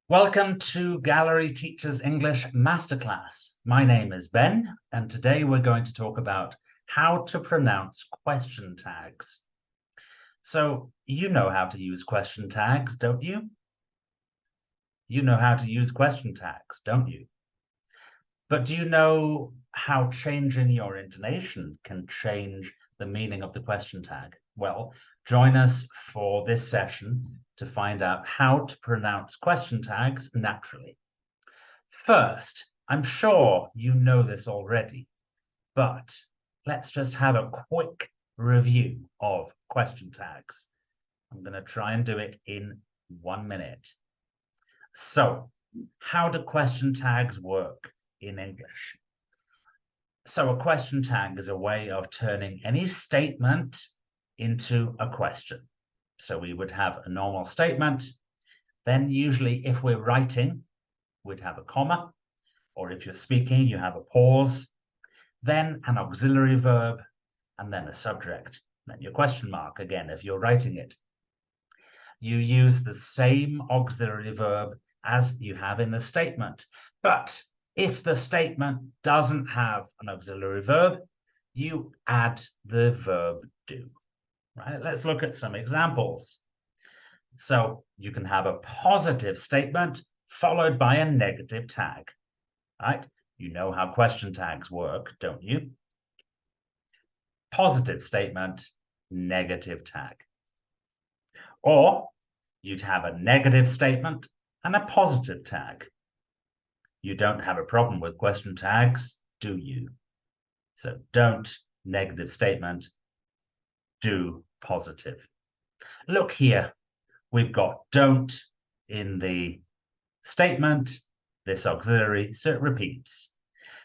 Welcome to Gallery Teachers English Masterclass. My name is Ben, and today we're going to talk about how to pronounce question tags. So you know how to use question tags, don't you? You know how to use question tags, don't you? But do you know how changing your intonation can change the meaning of the question tag? Well, join us for this session to find out how to pronounce question tags naturally. First, I'm sure you know this already, but let's just have a quick review of question tags. I'm going to try and do it in 1 minute. So, how do question tags work in English? So a question tag is a way of turning any statement into a question. So we would have a normal statement. Then usually if we're writing, we'd have a comma, or if you're speaking, you have a pause, then an auxiliary verb, and then a subject, then your question mark again if you're writing it. You use the same auxiliary verb as you have in the statement, but if the statement doesn't have an auxiliary verb, you add the verb do. Right? Let's look at some examples. So you can have a positive statement followed by a negative tag. Right? You know how question tags work, don't you? Positive statement, negative tag. Or you'd have a negative statement and a positive tag. You don't have a problem with question tags, do you? So don't, negative statement, do, positive. Look here, we've got don't in the statement, this auxiliary, so it repeats.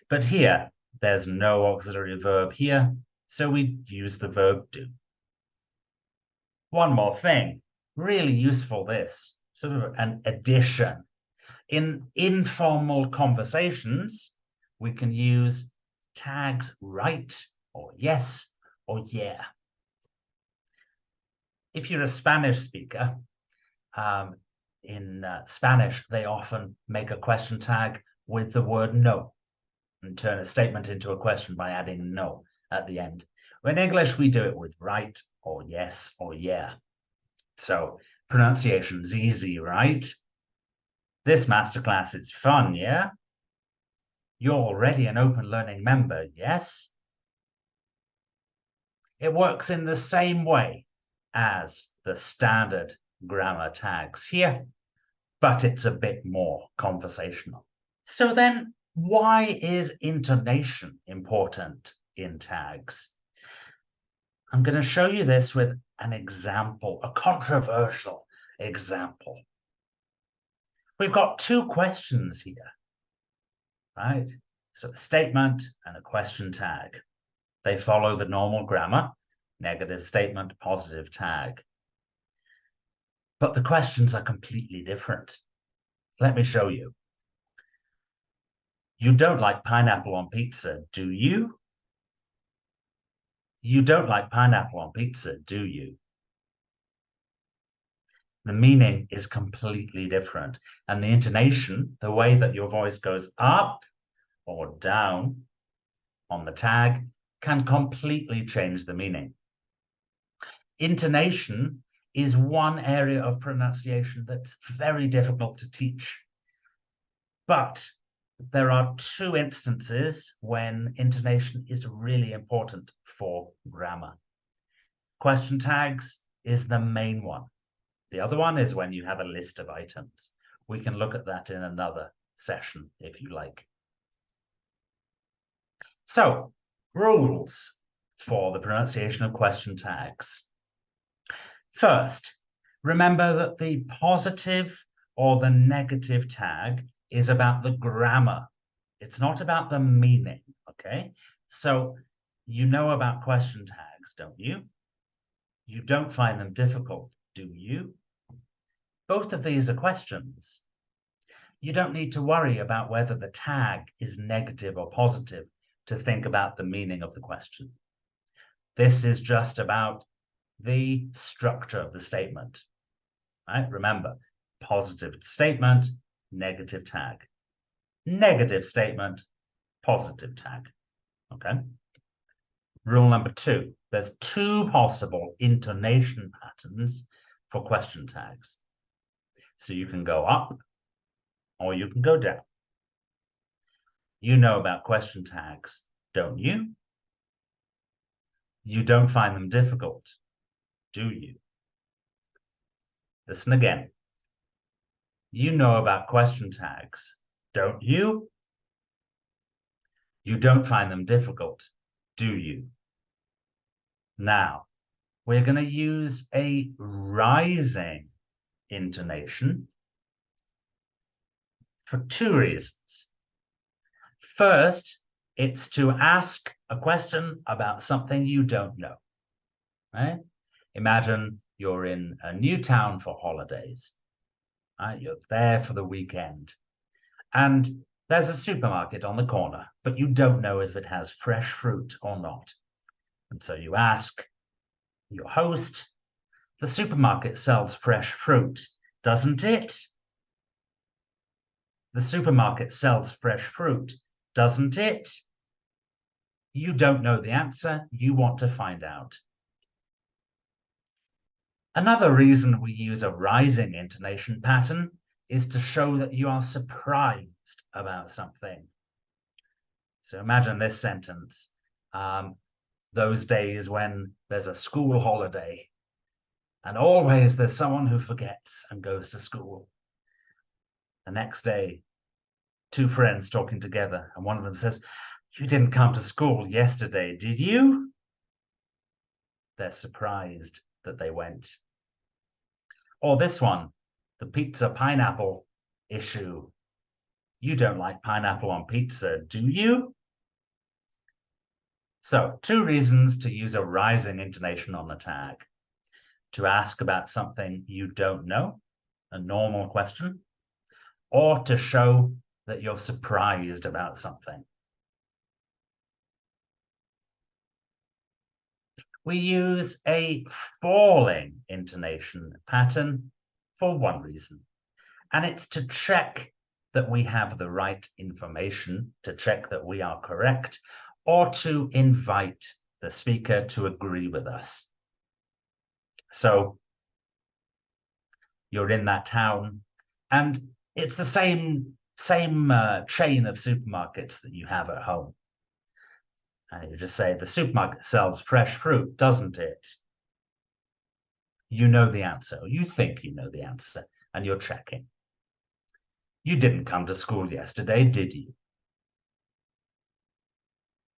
But here, there's no auxiliary verb here, so we use the verb do. One more thing, really useful this, sort of an addition. In informal conversations, we can use tags right or yes or yeah. If you're a Spanish speaker, in Spanish, they often make a question tag with the word no and turn a statement into a question by adding no at the end. In English, we do it with right or yes or yeah. So pronunciation's easy, right? This masterclass is fun, yeah? You're already an Open Learning member, yes? It works in the same way as the standard grammar tags here, but it's a bit more conversational. So then, why is intonation important in tags? I'm going to show you this with an example, a controversial example. We've got two questions here, right? So a statement and a question tag. They follow the normal grammar, negative statement, positive tag. But the questions are completely different. Let me show you. You don't like pineapple on pizza, do you? You don't like pineapple on pizza, do you? The meaning is completely different. And the intonation, the way that your voice goes up or down on the tag, can completely change the meaning. Intonation is one area of pronunciation that's very difficult to teach. But there are two instances when intonation is really important for grammar. Question tags is the main one. The other one is when you have a list of items. We can look at that in another session if you like. So, rules for the pronunciation of question tags. First, remember that the positive or the negative tag is about the grammar. It's not about the meaning, okay? So you know about question tags, don't you? You don't find them difficult, do you? Both of these are questions. You don't need to worry about whether the tag is negative or positive to think about the meaning of the question. This is just about the structure of the statement. Right? Remember, positive statement, negative tag. Negative statement, positive tag. Okay. Rule number 2, there's 2 possible intonation patterns for question tags. So you can go up or you can go down. You know about question tags, don't you? You don't find them difficult, do you? Listen again. You know about question tags, don't you? You don't find them difficult, do you? Now, we're going to use a rising intonation for 2 reasons. First, it's to ask a question about something you don't know. Right? Imagine you're in a new town for holidays. Right? You're there for the weekend. And there's a supermarket on the corner, but you don't know if it has fresh fruit or not. And so you ask your host, the supermarket sells fresh fruit, doesn't it? The supermarket sells fresh fruit, doesn't it? You don't know the answer, you want to find out. Another reason we use a rising intonation pattern is to show that you are surprised about something. So imagine this sentence. Those days when there's a school holiday and always there's someone who forgets and goes to school. The next day, 2 friends talking together and one of them says, "You didn't come to school yesterday, did you?" They're surprised that they went. Or this one, the pizza pineapple issue. You don't like pineapple on pizza, do you? So 2 reasons to use a rising intonation on the tag. To ask about something you don't know, a normal question, or to show that you're surprised about something. We use a falling intonation pattern for one reason, and it's to check that we have the right information, to check that we are correct, or to invite the speaker to agree with us. So you're in that town, and it's the same chain of supermarkets that you have at home. And you just say, the supermarket sells fresh fruit, doesn't it? You know the answer, or you think you know the answer, and you're checking. You didn't come to school yesterday, did you?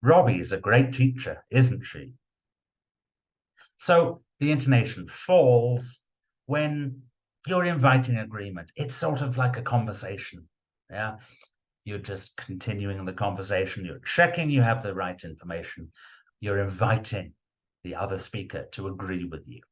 Robbie's a great teacher, isn't she? So the intonation falls when you're inviting agreement. It's sort of like a conversation. Yeah. You're just continuing the conversation. You're checking you have the right information. You're inviting the other speaker to agree with you.